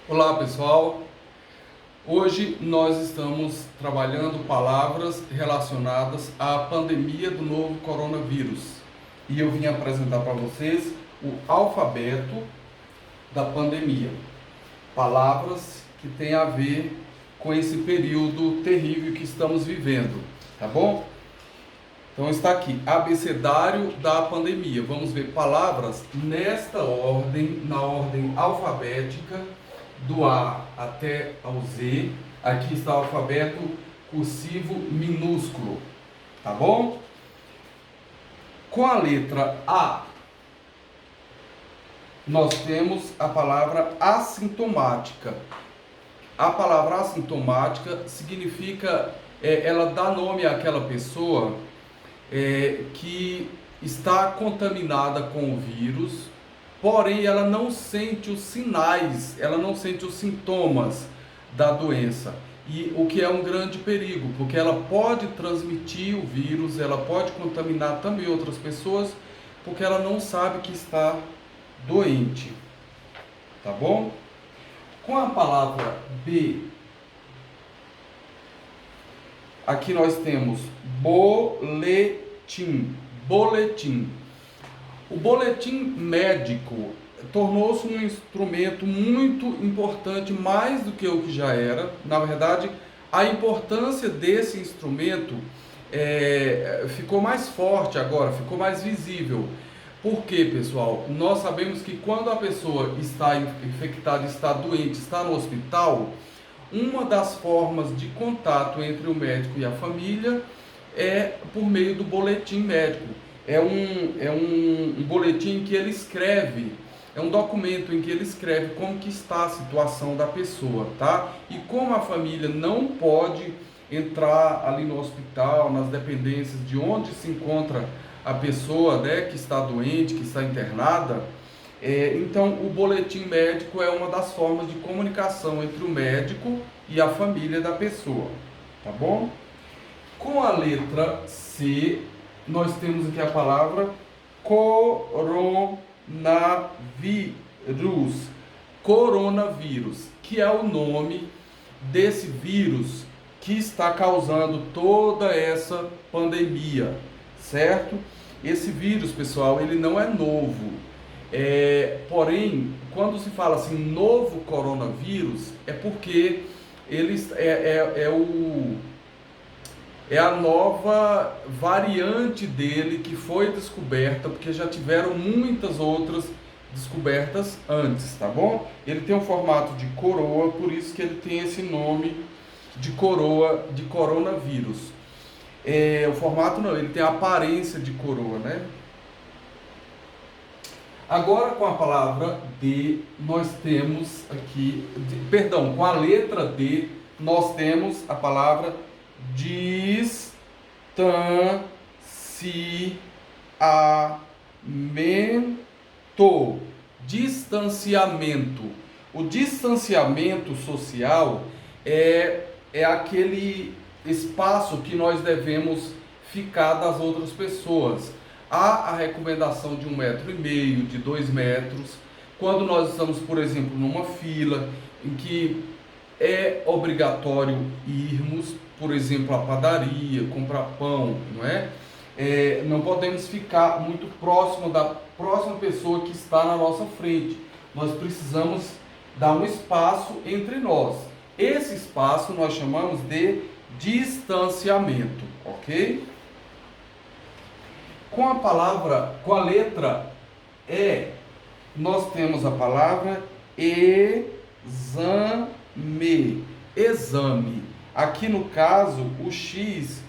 Olá pessoal, hoje nós estamos trabalhando palavras relacionadas à pandemia do novo coronavírus e eu vim apresentar para vocês o alfabeto da pandemia, palavras que têm a ver com esse período terrível que estamos vivendo, tá bom? Então está aqui, abecedário da pandemia. Vamos ver palavras nesta ordem, na ordem alfabética, do A até ao Z. Aqui está o alfabeto cursivo minúsculo, tá bom? Com a letra A, nós temos a palavra assintomática. A palavra assintomática significa, ela dá nome àquela pessoa que está contaminada com o vírus, porém ela não sente os sinais, ela não sente os sintomas da doença. E o que é um grande perigo, porque ela pode transmitir o vírus, ela pode contaminar também outras pessoas, porque ela não sabe que está doente. Tá bom? Com a palavra B, aqui nós temos boletim. Boletim. O boletim médico tornou-se um instrumento muito importante, mais do que o que já era. Na verdade, a importância desse instrumento ficou mais forte agora, ficou mais visível. Por quê, pessoal? Nós sabemos que quando a pessoa está infectada, está doente, está no hospital, uma das formas de contato entre o médico e a família é por meio do boletim médico. É um boletim em que ele escreve, é um documento em que ele escreve como que está a situação da pessoa, tá? E como a família não pode entrar ali no hospital, nas dependências de onde se encontra a pessoa, né, que está doente, que está internada, então o boletim médico é uma das formas de comunicação entre o médico e a família da pessoa, tá bom? Com a letra C, nós temos aqui a palavra coronavírus. Coronavírus, que é o nome desse vírus que está causando toda essa pandemia, certo? Esse vírus, pessoal, ele não é novo. Porém, quando se fala assim, novo coronavírus, é porque ele é a nova variante dele que foi descoberta, porque já tiveram muitas outras descobertas antes, tá bom? Ele tem um formato de coroa, por isso que ele tem esse nome de coroa, de coronavírus. O formato não, ele tem a aparência de coroa, né? Agora com a palavra D, nós temos aqui, com a letra D, nós temos a palavra distanciamento. Distanciamento. O distanciamento social é aquele espaço que nós devemos ficar das outras pessoas. Há a recomendação de 1,5 metro, de 2 metros, quando nós estamos, por exemplo, numa fila em que é obrigatório irmos, por exemplo, à padaria, comprar pão, não é? Não podemos ficar muito próximo da próxima pessoa que está na nossa frente. Nós precisamos dar um espaço entre nós. Esse espaço nós chamamos de distanciamento, ok? Com a letra E, nós temos a palavra exame. Exame. Aqui no caso, o X,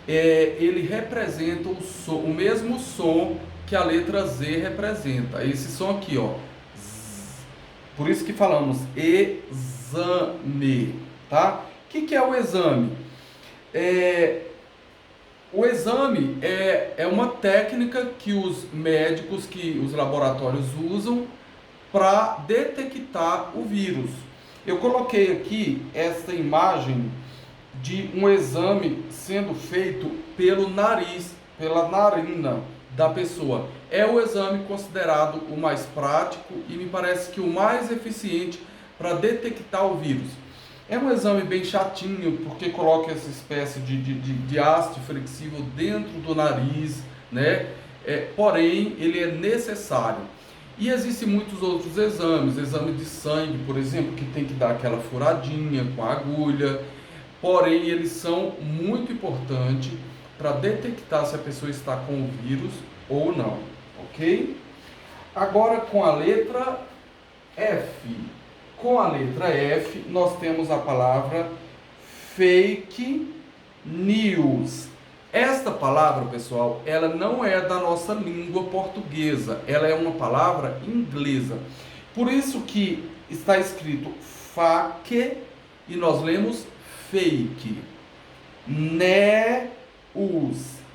ele representa o mesmo som que a letra Z representa. Esse som aqui, ó. Por isso que falamos exame, tá? O que é o exame? O exame é uma técnica que os médicos, que os laboratórios usam para detectar o vírus. Eu coloquei aqui esta imagem de um exame sendo feito pelo nariz, pela narina da pessoa. É o exame considerado o mais prático e me parece que o mais eficiente para detectar o vírus. É um exame bem chatinho, porque coloca essa espécie de haste flexível dentro do nariz, né? Porém, ele é necessário. E existem muitos outros exames, exame de sangue, por exemplo, que tem que dar aquela furadinha com a agulha. Porém, eles são muito importantes para detectar se a pessoa está com o vírus ou não, ok? Agora com a letra F. Com a letra F, nós temos a palavra fake news. Esta palavra, pessoal, ela não é da nossa língua portuguesa, ela é uma palavra inglesa. Por isso que está escrito fake e nós lemos fake. News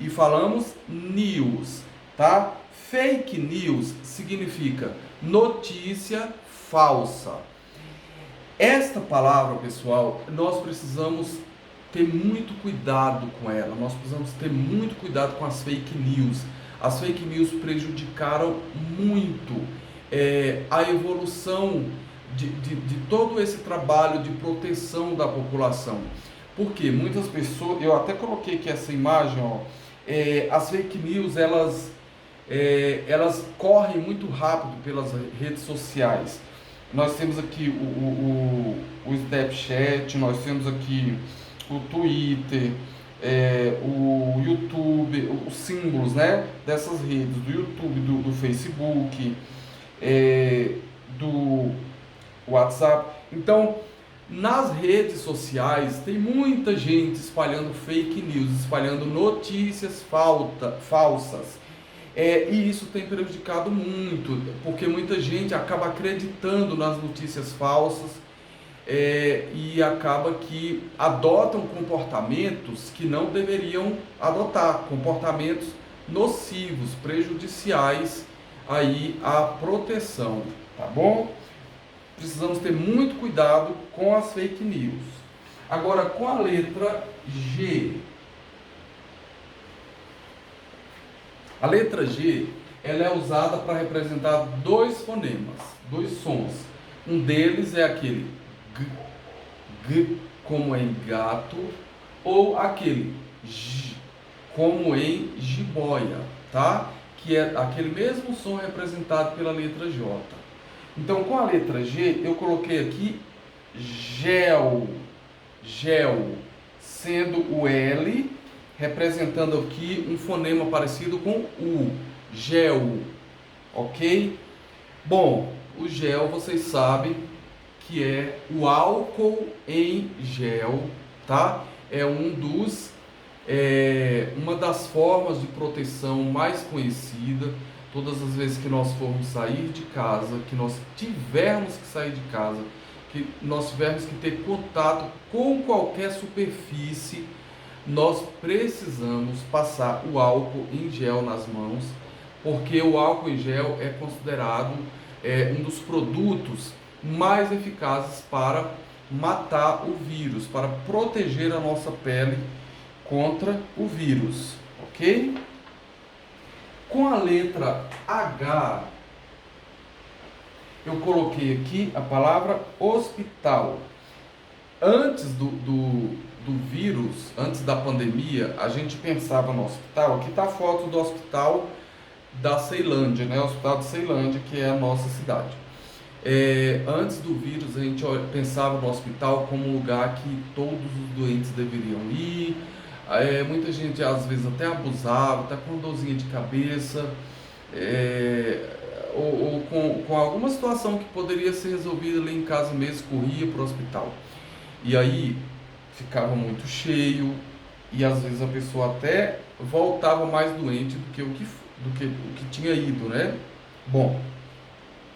e falamos news, tá? Fake news significa notícia falsa. Esta palavra, pessoal, nós precisamos ter muito cuidado com ela. Nós precisamos ter muito cuidado com as fake news. As fake news prejudicaram muito a evolução de todo esse trabalho de proteção da população. Porque muitas pessoas, eu até coloquei aqui essa imagem, ó, as fake news, elas correm muito rápido pelas redes sociais. Nós temos aqui o Snapchat, nós temos aqui o Twitter, o YouTube, os símbolos, né, dessas redes, do YouTube, do Facebook, do WhatsApp. Então, nas redes sociais tem muita gente espalhando fake news, espalhando notícias falsas. E isso tem prejudicado muito, porque muita gente acaba acreditando nas notícias falsas e acaba que adotam comportamentos que não deveriam adotar, comportamentos nocivos, prejudiciais aí à proteção, tá bom? Precisamos ter muito cuidado com as fake news. Agora, com a letra G. A letra G, ela é usada para representar dois fonemas, dois sons. Um deles é aquele G, como em gato, ou aquele J, como em jiboia, tá? Que é aquele mesmo som representado pela letra J. Então, com a letra G, eu coloquei aqui gel, sendo o L representando aqui um fonema parecido com U, gel, ok? Bom, o gel vocês sabem que é o álcool em gel, tá? É uma das formas de proteção mais conhecida. Todas as vezes que nós formos sair de casa, que nós tivermos que sair de casa, que nós tivermos que ter contato com qualquer superfície, nós precisamos passar o álcool em gel nas mãos, porque o álcool em gel é considerado um dos produtos mais eficazes para matar o vírus, para proteger a nossa pele contra o vírus, ok? Com a letra H, eu coloquei aqui a palavra hospital. Antes do vírus, antes da pandemia, a gente pensava no hospital. Aqui está a foto do hospital da Ceilândia, né? O hospital de Ceilândia, que é a nossa cidade. Antes do vírus, a gente pensava no hospital como um lugar que todos os doentes deveriam ir. Muita gente às vezes até abusava, está com dorzinha de cabeça, ou com alguma situação que poderia ser resolvida ali em casa mesmo, corria para o hospital. E aí ficava muito cheio e às vezes a pessoa até voltava mais doente do que o que tinha ido, né? Bom,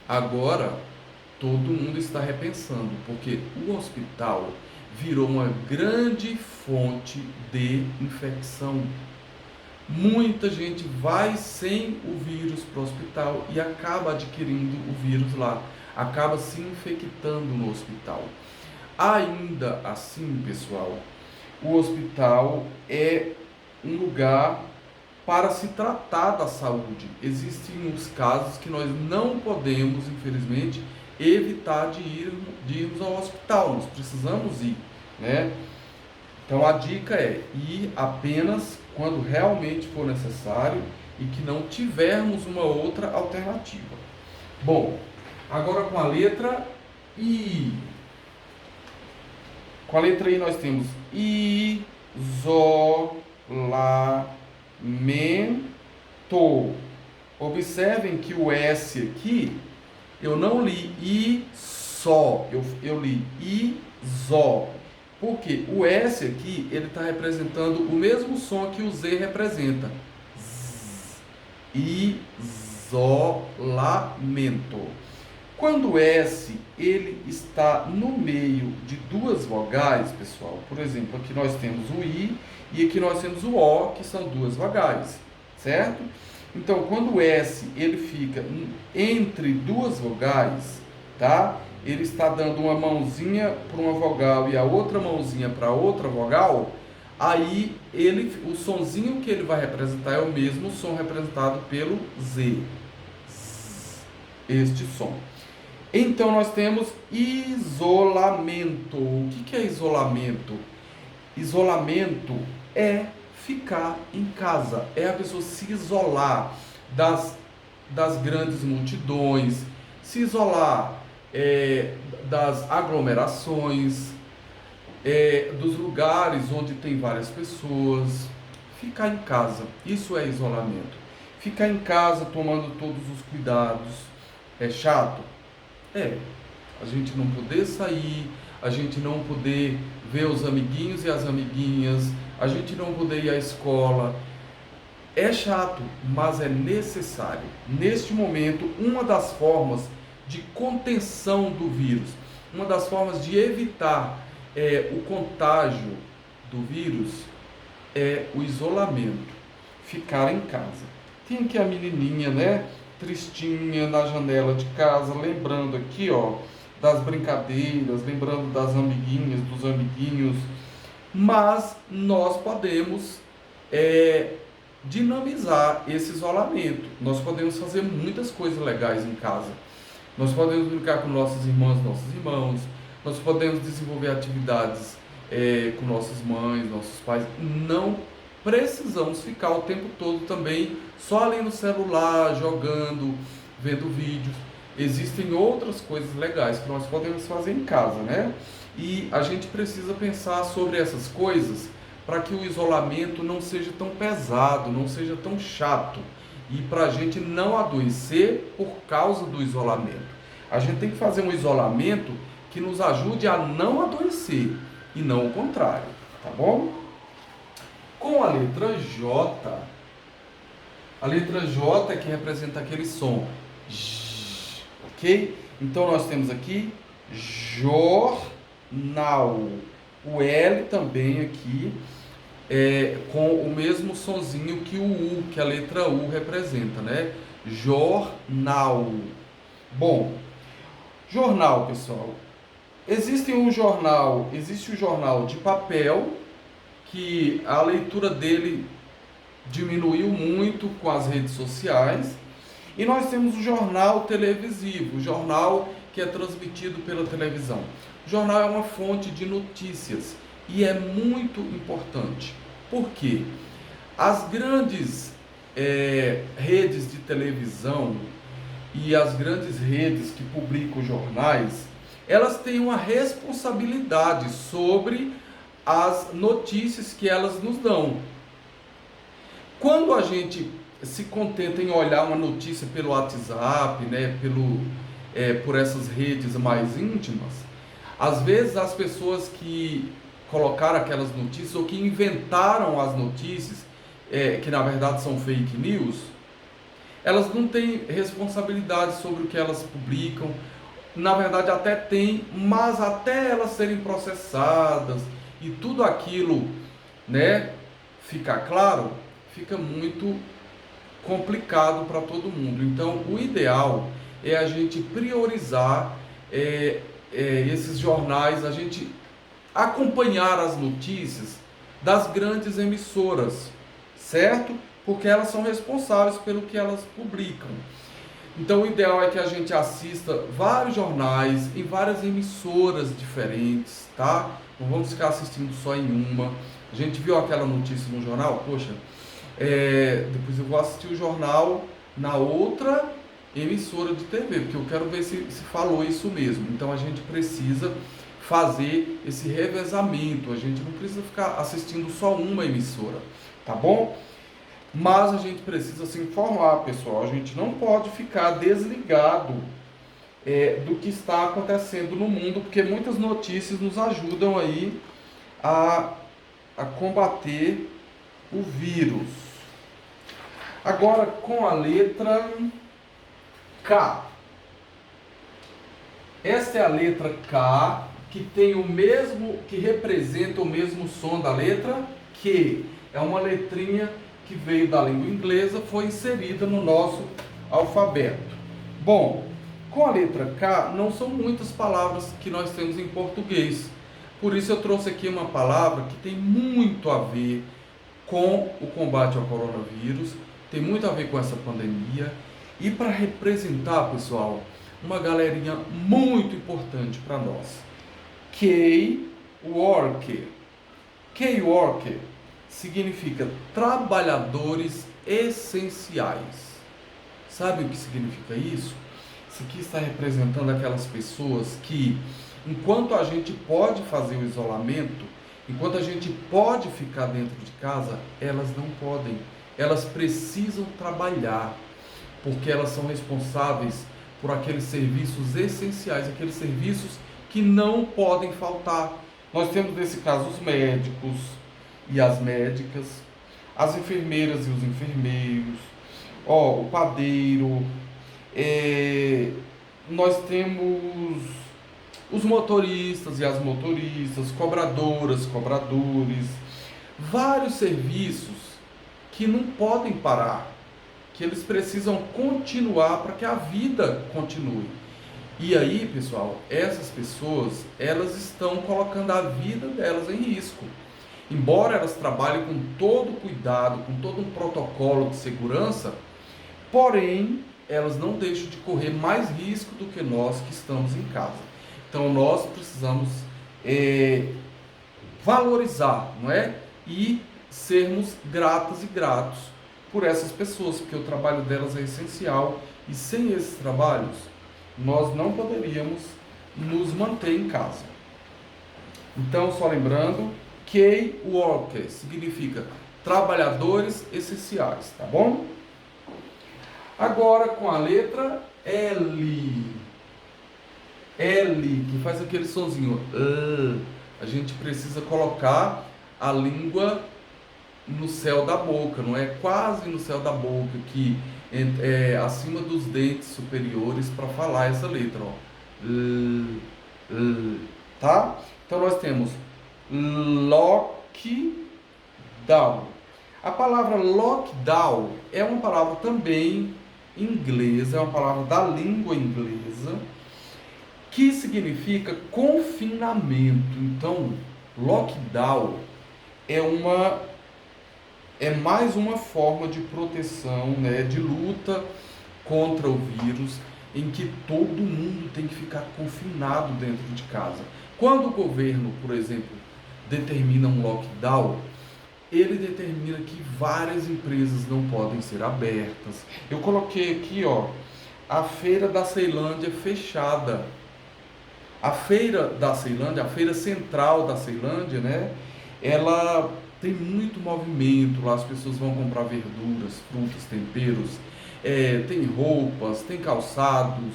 agora todo mundo está repensando, porque o hospital virou uma grande fonte de infecção. Muita gente vai sem o vírus para o hospital e acaba adquirindo o vírus lá, acaba se infectando no hospital. Ainda assim, pessoal, o hospital é um lugar para se tratar da saúde. Existem uns casos que nós não podemos, infelizmente, evitar de irmos ao hospital, nós precisamos ir, né? Então a dica é ir apenas quando realmente for necessário e que não tivermos uma outra alternativa. Bom, agora com a letra I. Com a letra I nós temos isolamento. Observem que o S aqui, eu não li I só, eu li iso. Porque o S aqui, ele está representando o mesmo som que o Z representa. Isolamento. Quando o S ele está no meio de duas vogais, pessoal, por exemplo, aqui nós temos o I e aqui nós temos o O, que são duas vogais, certo? Então, quando o S ele fica entre duas vogais, tá? Ele está dando uma mãozinha para uma vogal e a outra mãozinha para outra vogal, aí o sonzinho que ele vai representar é o mesmo som representado pelo Z. Este som. Então nós temos isolamento. O que é isolamento? Isolamento é ficar em casa, é a pessoa se isolar das grandes multidões, se isolar das aglomerações, dos lugares onde tem várias pessoas, ficar em casa. Isso é isolamento. Ficar em casa tomando todos os cuidados. É chato? A gente não poder sair, a gente não poder ver os amiguinhos e as amiguinhas, a gente não poder ir à escola. É chato, mas é necessário. Neste momento, uma das formas de contenção do vírus, uma das formas de evitar o contágio do vírus é o isolamento, ficar em casa. Tem aqui a menininha, né? Tristinha na janela de casa, lembrando aqui, ó, das brincadeiras, lembrando das amiguinhas, dos amiguinhos, mas nós podemos dinamizar esse isolamento. Nós podemos fazer muitas coisas legais em casa. Nós podemos brincar com nossas irmãs, nossos irmãos, nós podemos desenvolver atividades com nossas mães, nossos pais. Não precisamos ficar o tempo todo também só ali no celular, jogando, vendo vídeos. Existem outras coisas legais que nós podemos fazer em casa, né? E a gente precisa pensar sobre essas coisas para que o isolamento não seja tão pesado, não seja tão chato e para a gente não adoecer por causa do isolamento. A gente tem que fazer um isolamento que nos ajude a não adoecer e não o contrário, tá bom? Com a letra J, a letra J é que representa aquele som, ok? Então nós temos aqui jornal, o L também aqui com o mesmo sonzinho que o U, que a letra U representa, né? Jornal. Bom, jornal, pessoal. Existe o jornal de papel, que a leitura dele diminuiu muito com as redes sociais, e nós temos o jornal televisivo, o jornal que é transmitido pela televisão. O jornal é uma fonte de notícias e é muito importante. Por quê? As grandes redes de televisão e as grandes redes que publicam jornais, elas têm uma responsabilidade sobre as notícias que elas nos dão. Quando a gente se contenta em olhar uma notícia pelo WhatsApp, né, por essas redes mais íntimas, às vezes as pessoas que colocaram aquelas notícias ou que inventaram as notícias, que na verdade são fake news, elas não têm responsabilidade sobre o que elas publicam. Na verdade até tem, mas até elas serem processadas e tudo aquilo, né, ficar claro, fica muito complicado para todo mundo. Então o ideal é a gente priorizar esses jornais, a gente acompanhar as notícias das grandes emissoras, certo? Porque elas são responsáveis pelo que elas publicam. Então o ideal é que a gente assista vários jornais em várias emissoras diferentes, tá? Não vamos ficar assistindo só em uma. A gente viu aquela notícia no jornal, poxa, depois eu vou assistir o jornal na outra emissora de TV, porque eu quero ver se falou isso mesmo. Então a gente precisa fazer esse revezamento, a gente não precisa ficar assistindo só uma emissora, tá bom? Mas a gente precisa se informar, pessoal. A gente não pode ficar desligado do que está acontecendo no mundo, porque muitas notícias nos ajudam aí a combater o vírus. Agora com a letra K. Esta é a letra K, que tem o mesmo, que representa o mesmo som da letra Q. É uma letrinha que veio da língua inglesa, foi inserida no nosso alfabeto. Bom, com a letra K não são muitas palavras que nós temos em português. Por isso eu trouxe aqui uma palavra que tem muito a ver com o combate ao coronavírus, tem muito a ver com essa pandemia. E para representar, pessoal, uma galerinha muito importante para nós. K-Worker. K-Worker significa trabalhadores essenciais. Sabe o que significa isso? Isso aqui está representando aquelas pessoas que, enquanto a gente pode fazer o isolamento, enquanto a gente pode ficar dentro de casa, elas não podem. Elas precisam trabalhar, porque elas são responsáveis por aqueles serviços essenciais, aqueles serviços que não podem faltar. Nós temos nesse caso os médicos e as médicas, as enfermeiras e os enfermeiros, o padeiro, nós temos os motoristas e as motoristas, cobradoras, cobradores, vários serviços que não podem parar, que eles precisam continuar para que a vida continue. E aí, pessoal, essas pessoas, elas estão colocando a vida delas em risco. Embora elas trabalhem com todo cuidado, com todo um protocolo de segurança, porém, elas não deixam de correr mais risco do que nós que estamos em casa. Então, nós precisamos valorizar, não é? E sermos gratas e gratos por essas pessoas, porque o trabalho delas é essencial e sem esses trabalhos nós não poderíamos nos manter em casa. Então, só lembrando, K-Worker significa trabalhadores essenciais, tá bom? Agora com a letra L. L, que faz aquele sonzinho. A gente precisa colocar a língua no céu da boca, não é? Quase no céu da boca, que acima dos dentes superiores para falar essa letra, ó. Tá? Então nós temos lockdown. A palavra lockdown é uma palavra também inglesa, é uma palavra da língua inglesa, que significa confinamento. Então, lockdown é mais uma forma de proteção, né, de luta contra o vírus, em que todo mundo tem que ficar confinado dentro de casa. Quando o governo, por exemplo, determina um lockdown, ele determina que várias empresas não podem ser abertas. Eu coloquei aqui, a Feira da Ceilândia fechada. A Feira da Ceilândia, a Feira Central da Ceilândia, né? Ela tem muito movimento lá, as pessoas vão comprar verduras, frutas, temperos, tem roupas, tem calçados,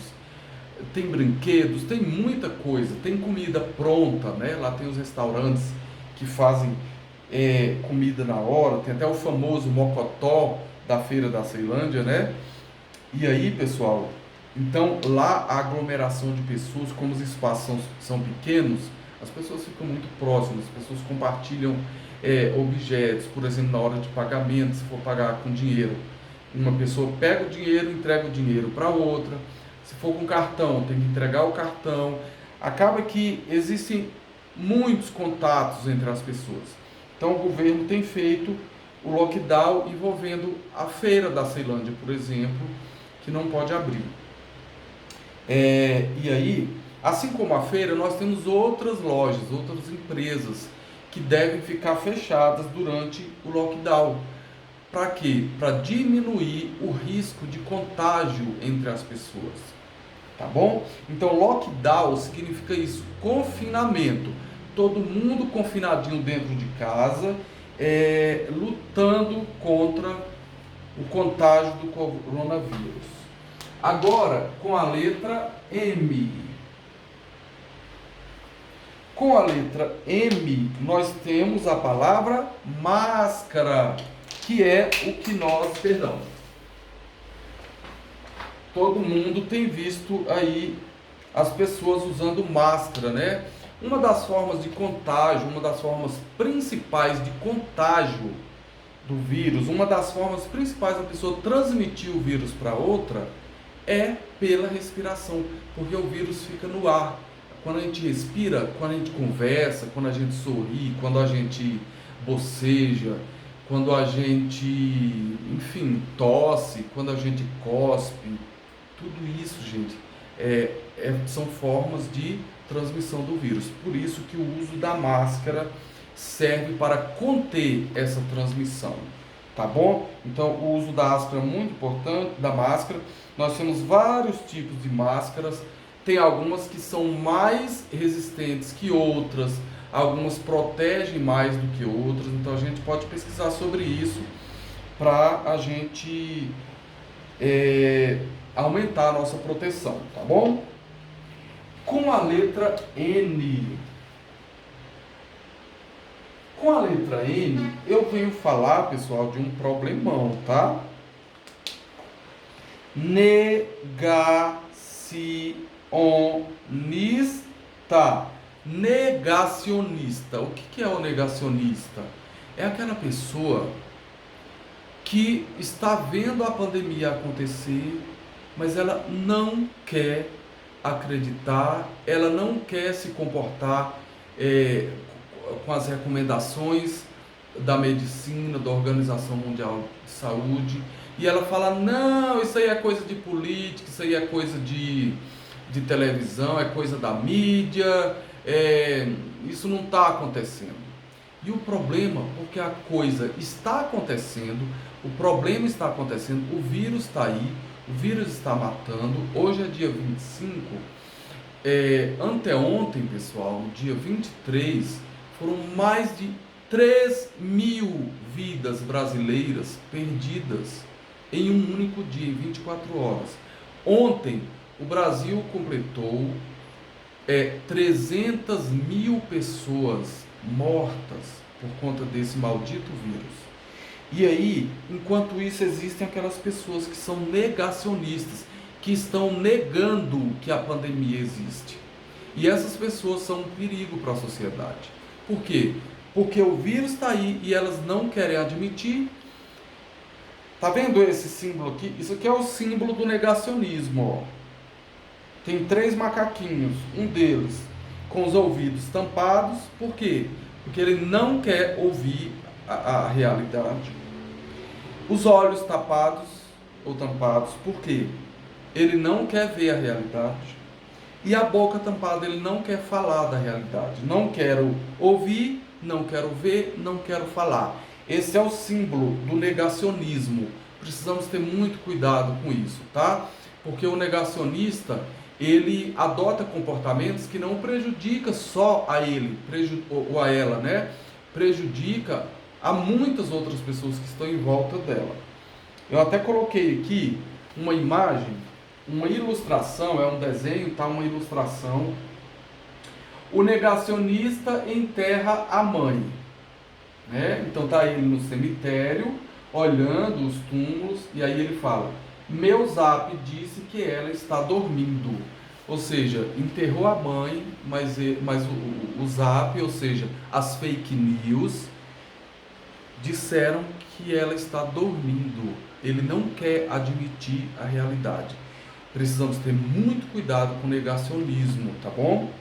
tem brinquedos, tem muita coisa, tem comida pronta, né? Lá tem os restaurantes que fazem comida na hora, tem até o famoso mocotó da Feira da Ceilândia, né? E aí, pessoal, então lá a aglomeração de pessoas, como os espaços são pequenos, as pessoas ficam muito próximas, as pessoas compartilham objetos, por exemplo, na hora de pagamento, se for pagar com dinheiro, uma pessoa pega o dinheiro, entrega o dinheiro para outra. Se for com cartão, tem que entregar o cartão. Acaba que existem muitos contatos entre as pessoas. Então o governo tem feito o lockdown envolvendo a Feira da Ceilândia, por exemplo, que não pode abrir. E aí, assim como a feira, nós temos outras lojas, outras empresas que devem ficar fechadas durante o lockdown. Para quê? Para diminuir o risco de contágio entre as pessoas. Tá bom? Então, lockdown significa isso, confinamento. Todo mundo confinadinho dentro de casa, lutando contra o contágio do coronavírus. Agora, com a letra M. Com a letra M, nós temos a palavra máscara, que é o que nós, todo mundo tem visto aí as pessoas usando máscara, né? Uma das formas de contágio, uma das formas principais de contágio do vírus, uma das formas principais da pessoa transmitir o vírus para outra é pela respiração, porque o vírus fica no ar. Quando a gente respira, quando a gente conversa, quando a gente sorri, quando a gente boceja, quando a gente, enfim, tosse, quando a gente cospe, tudo isso, gente, são formas de transmissão do vírus. Por isso que o uso da máscara serve para conter essa transmissão, tá bom? Então, o uso da máscara é muito importante, da máscara. Nós temos vários tipos de máscaras, tem algumas que são mais resistentes que outras, algumas protegem mais do que outras, então a gente pode pesquisar sobre isso para a gente aumentar a nossa proteção, tá bom? Com a letra N. Com a letra N, eu venho falar, pessoal, de um problemão, tá? Negacionista. Negacionista. O que é o negacionista? É aquela pessoa que está vendo a pandemia acontecer, mas ela não quer acreditar, ela não quer se comportar com as recomendações da medicina, da Organização Mundial de Saúde, e ela fala, não, isso aí é coisa de política, isso aí é coisa de televisão, é coisa da mídia, isso não está acontecendo. E o problema, porque a coisa está acontecendo, o problema está acontecendo, o vírus está aí, o vírus está matando. Hoje é dia 25, anteontem, pessoal, no dia 23, foram mais de 3.000 vidas brasileiras perdidas em um único dia, em 24 horas. Ontem, o Brasil completou 300.000 pessoas mortas por conta desse maldito vírus. E aí, enquanto isso, existem aquelas pessoas que são negacionistas, que estão negando que a pandemia existe. E essas pessoas são um perigo para a sociedade. Por quê? Porque o vírus está aí e elas não querem admitir. Tá vendo esse símbolo aqui? Isso aqui é o símbolo do negacionismo, ó. Tem 3 macaquinhos, um deles com os ouvidos tampados. Por quê? Porque ele não quer ouvir a realidade. Os olhos tapados ou tampados, por quê? Ele não quer ver a realidade. E a boca tampada, ele não quer falar da realidade. Não quero ouvir, não quero ver, não quero falar. Esse é o símbolo do negacionismo. Precisamos ter muito cuidado com isso, tá? Porque o negacionista, ele adota comportamentos que não prejudica só a ele, ou a ela, né? Prejudica a muitas outras pessoas que estão em volta dela. Eu até coloquei aqui uma imagem, uma ilustração, é um desenho, tá? Uma ilustração. O negacionista enterra a mãe, né? Então tá ele no cemitério, olhando os túmulos, e aí ele fala, meu zap disse que ela está dormindo. Ou seja, enterrou a mãe, mas o zap, ou seja, as fake news, disseram que ela está dormindo. Ele não quer admitir a realidade. Precisamos ter muito cuidado com o negacionismo, tá bom?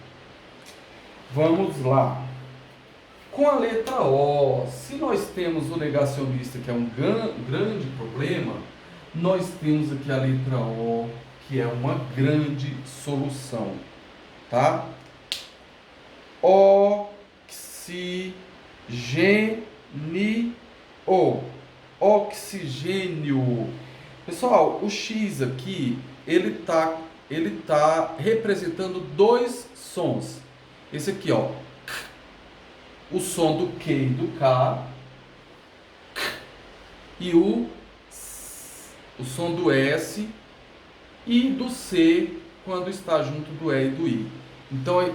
Vamos lá. Com a letra O, se nós temos o negacionista, que é um grande problema, Nós temos aqui a letra O, que é uma grande solução, tá? Oxigênio. Pessoal, o X aqui, ele tá representando dois sons. Esse aqui, ó, o som do Q e do K, e o som do S e do C quando está junto do E e do I. Então é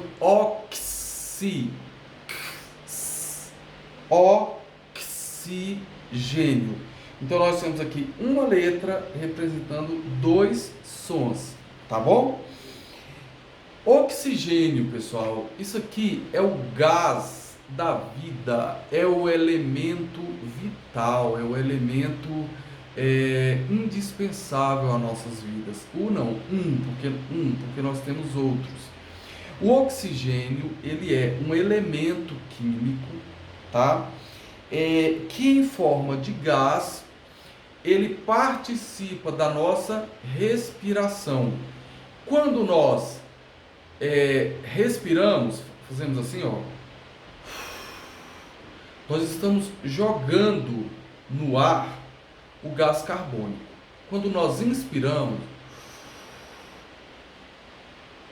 oxigênio. Então nós temos aqui uma letra representando dois sons, tá bom? Oxigênio, pessoal, isso aqui é o gás da vida, é o elemento vital, é o elemento indispensável às nossas vidas. Porque nós temos outros. O oxigênio, ele é um elemento químico, tá? Que em forma de gás, ele participa da nossa respiração. Quando nós respiramos, fazemos assim, ó, nós estamos jogando no ar o gás carbônico. Quando nós inspiramos,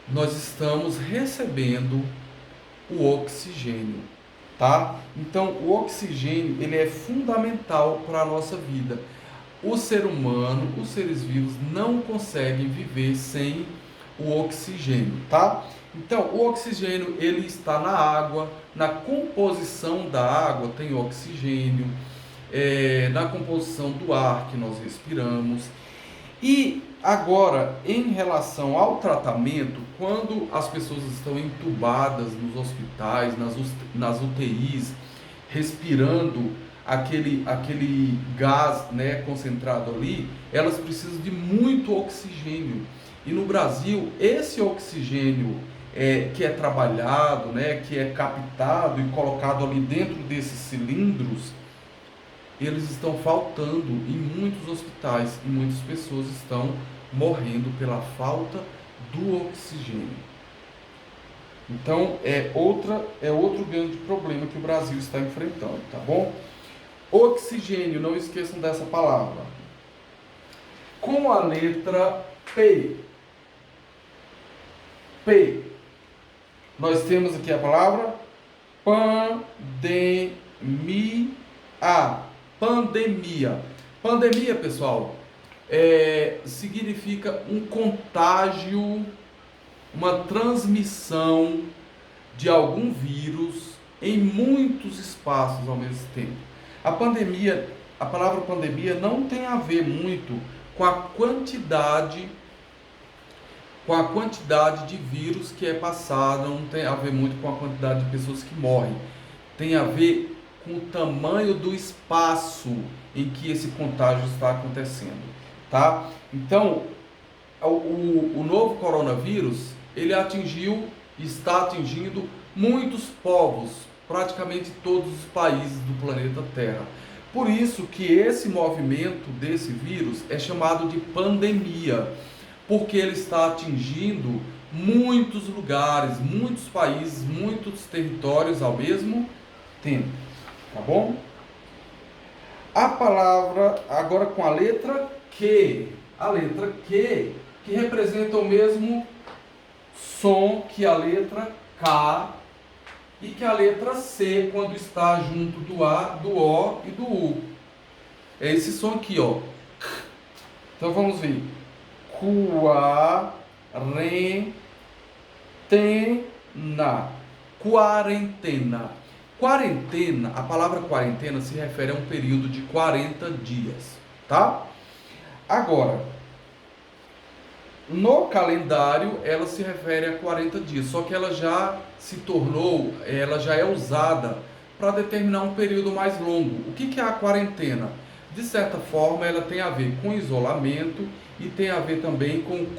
nós estamos recebendo o oxigênio, tá? Então, o oxigênio, ele é fundamental para a nossa vida. O ser humano, os seres vivos não conseguem viver sem o oxigênio, tá? Então, o oxigênio, ele está na água, na composição da água tem oxigênio, na composição do ar que nós respiramos. E agora, em relação ao tratamento, quando as pessoas estão entubadas nos hospitais, nas UTIs, respirando aquele gás, né, concentrado ali, elas precisam de muito oxigênio. E no Brasil, esse oxigênio que é trabalhado, né, que é captado e colocado ali dentro desses cilindros, eles estão faltando em muitos hospitais e muitas pessoas estão morrendo pela falta do oxigênio. Então é outro grande problema que o Brasil está enfrentando, tá bom? Oxigênio, não esqueçam dessa palavra. Com a letra P. P. Nós temos aqui a palavra pandemia. Pandemia. Pandemia, pessoal, significa um contágio, uma transmissão de algum vírus em muitos espaços ao mesmo tempo. A palavra pandemia não tem a ver muito com a quantidade de vírus que é passado, não tem a ver muito com a quantidade de pessoas que morrem. Tem a ver com o tamanho do espaço em que esse contágio está acontecendo, tá? Então, o novo coronavírus, ele está atingindo muitos povos, praticamente todos os países do planeta Terra. Por isso que esse movimento desse vírus é chamado de pandemia, porque ele está atingindo muitos lugares, muitos países, muitos territórios ao mesmo tempo. Tá bom? A palavra agora com a letra Q. A letra Q, que representa o mesmo som que a letra K e que a letra C quando está junto do A, do O e do U. É esse som aqui, ó. Então vamos ver. Quarentena. Quarentena, a palavra quarentena se refere a um período de 40 dias, tá? Agora, no calendário ela se refere a 40 dias, só que ela já é usada para determinar um período mais longo. O que é a quarentena? De certa forma, ela tem a ver com isolamento e tem a ver também com